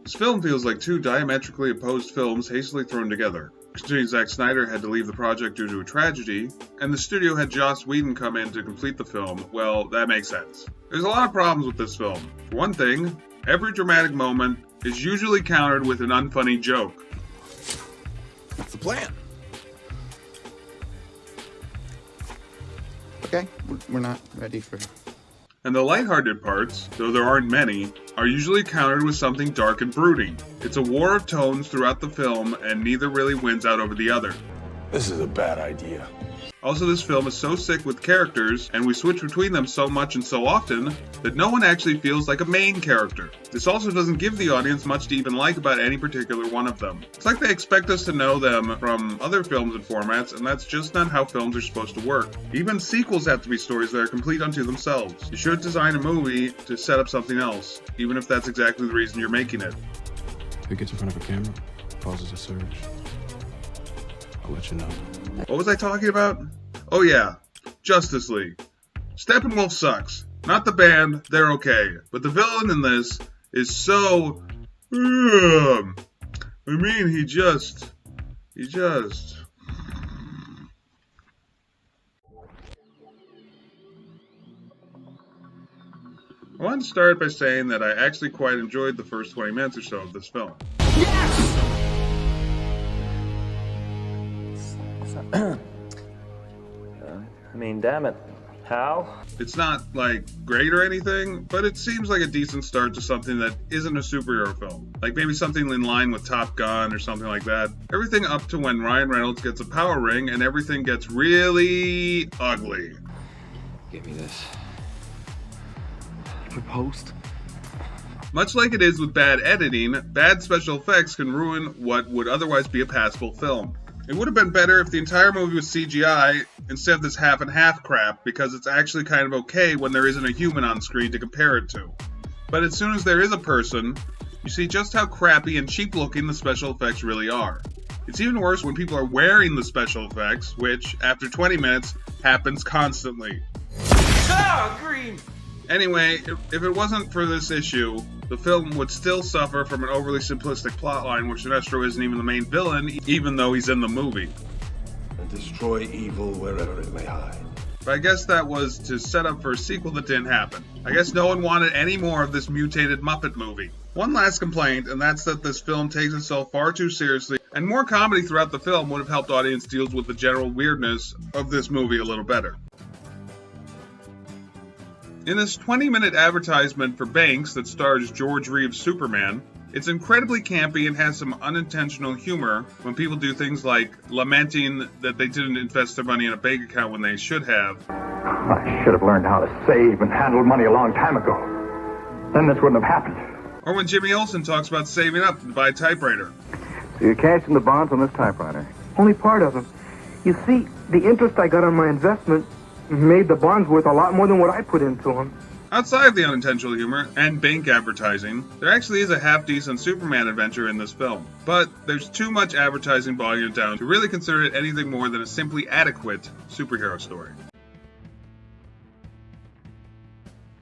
This film feels like two diametrically opposed films hastily thrown together. Considering Zack Snyder had to leave the project due to a tragedy, and the studio had Joss Whedon come in to complete the film, well, that makes sense. There's a lot of problems with this film. For one thing, every dramatic moment is usually countered with an unfunny joke. What's the plan? Okay, we're not ready for... And the lighthearted parts, though there aren't many, are usually countered with something dark and brooding. It's a war of tones throughout the film, and neither really wins out over the other. This is a bad idea. Also, this film is so sick with characters, and we switch between them so much and so often, that no one actually feels like a main character. This also doesn't give the audience much to even like about any particular one of them. It's like they expect us to know them from other films and formats, and that's just not how films are supposed to work. Even sequels have to be stories that are complete unto themselves. You should design a movie to set up something else, even if that's exactly the reason you're making it. If it gets in front of a camera, pauses a search, I'll let you know. What was I talking about? Oh yeah, Justice League. Steppenwolf sucks. Not the band, they're okay. But the villain in this is so... he just... I want to start by saying that I actually quite enjoyed the first 20 minutes or so of this film. I mean, damn it. How? It's not, like, great or anything, but it seems like a decent start to something that isn't a superhero film. Like maybe something in line with Top Gun or something like that. Everything up to when Ryan Reynolds gets a power ring and everything gets really ugly. Give me this. For post. Much like it is with bad editing, bad special effects can ruin what would otherwise be a passable film. It would have been better if the entire movie was CGI instead of this half and half crap, because it's actually kind of okay when there isn't a human on screen to compare it to. But as soon as there is a person, you see just how crappy and cheap looking the special effects really are. It's even worse when people are wearing the special effects, which, after 20 minutes, happens constantly. Ah, green! Anyway, if it wasn't for this issue, the film would still suffer from an overly simplistic plotline where Sinestro isn't even the main villain, even though he's in the movie. And destroy evil wherever it may hide. But I guess that was to set up for a sequel that didn't happen. I guess no one wanted any more of this mutated Muppet movie. One last complaint, and that's that this film takes itself far too seriously, and more comedy throughout the film would have helped audience deal with the general weirdness of this movie a little better. In this 20-minute advertisement for Banks that stars George Reeves' Superman, it's incredibly campy and has some unintentional humor when people do things like lamenting that they didn't invest their money in a bank account when they should have. I should have learned how to save and handle money a long time ago. Then this wouldn't have happened. Or when Jimmy Olsen talks about saving up to buy a typewriter. So you're cashing the bonds on this typewriter? Only part of them. You see, the interest I got on my investment made the bonds worth a lot more than what I put into them. Outside of the unintentional humor and bank advertising, there actually is a half-decent Superman adventure in this film. But there's too much advertising bogging it down to really consider it anything more than a simply adequate superhero story.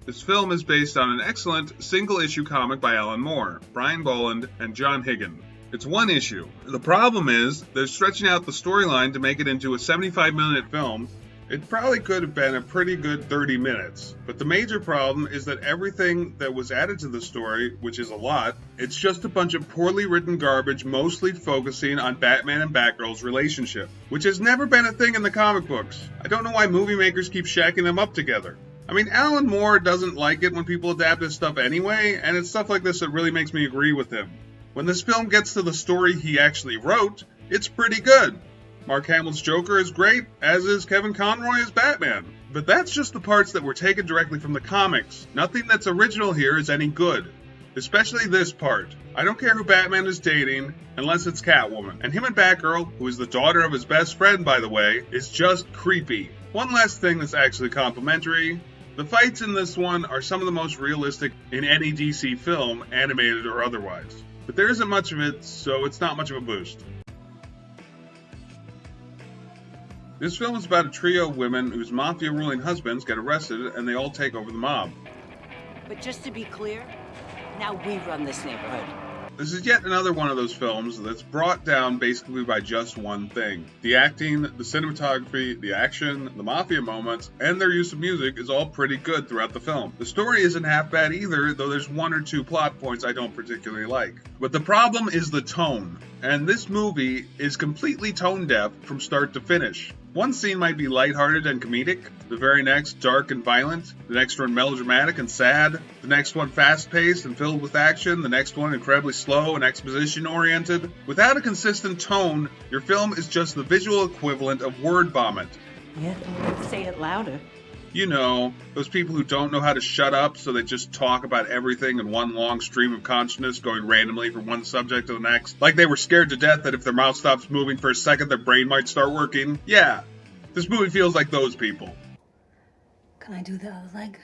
This film is based on an excellent single-issue comic by Alan Moore, Brian Boland, and John Higgin. It's one issue. The problem is, they're stretching out the storyline to make it into a 75-minute film. It probably could have been a pretty good 30 minutes, but the major problem is that everything that was added to the story, which is a lot, it's just a bunch of poorly written garbage mostly focusing on Batman and Batgirl's relationship, which has never been a thing in the comic books. I don't know why movie makers keep shacking them up together. I mean, Alan Moore doesn't like it when people adapt his stuff anyway, and it's stuff like this that really makes me agree with him. When this film gets to the story he actually wrote, it's pretty good. Mark Hamill's Joker is great, as is Kevin Conroy as Batman. But that's just the parts that were taken directly from the comics. Nothing that's original here is any good. Especially this part. I don't care who Batman is dating, unless it's Catwoman. And him and Batgirl, who is the daughter of his best friend by the way, is just creepy. One last thing that's actually complimentary. The fights in this one are some of the most realistic in any DC film, animated or otherwise. But there isn't much of it, so it's not much of a boost. This film is about a trio of women whose mafia-ruling husbands get arrested and they all take over the mob. But just to be clear, now we run this neighborhood. This is yet another one of those films that's brought down basically by just one thing. The acting, the cinematography, the action, the mafia moments, and their use of music is all pretty good throughout the film. The story isn't half bad either, though there's one or two plot points I don't particularly like. But the problem is the tone, and this movie is completely tone deaf from start to finish. One scene might be lighthearted and comedic, the very next dark and violent, the next one melodramatic and sad, the next one fast-paced and filled with action, the next one incredibly slow and exposition-oriented. Without a consistent tone, your film is just the visual equivalent of word vomit. Yeah, say it louder. You know, those people who don't know how to shut up, so they just talk about everything in one long stream of consciousness going randomly from one subject to the next. Like they were scared to death that if their mouth stops moving for a second, their brain might start working. Yeah, this movie feels like those people. Can I do the other leg?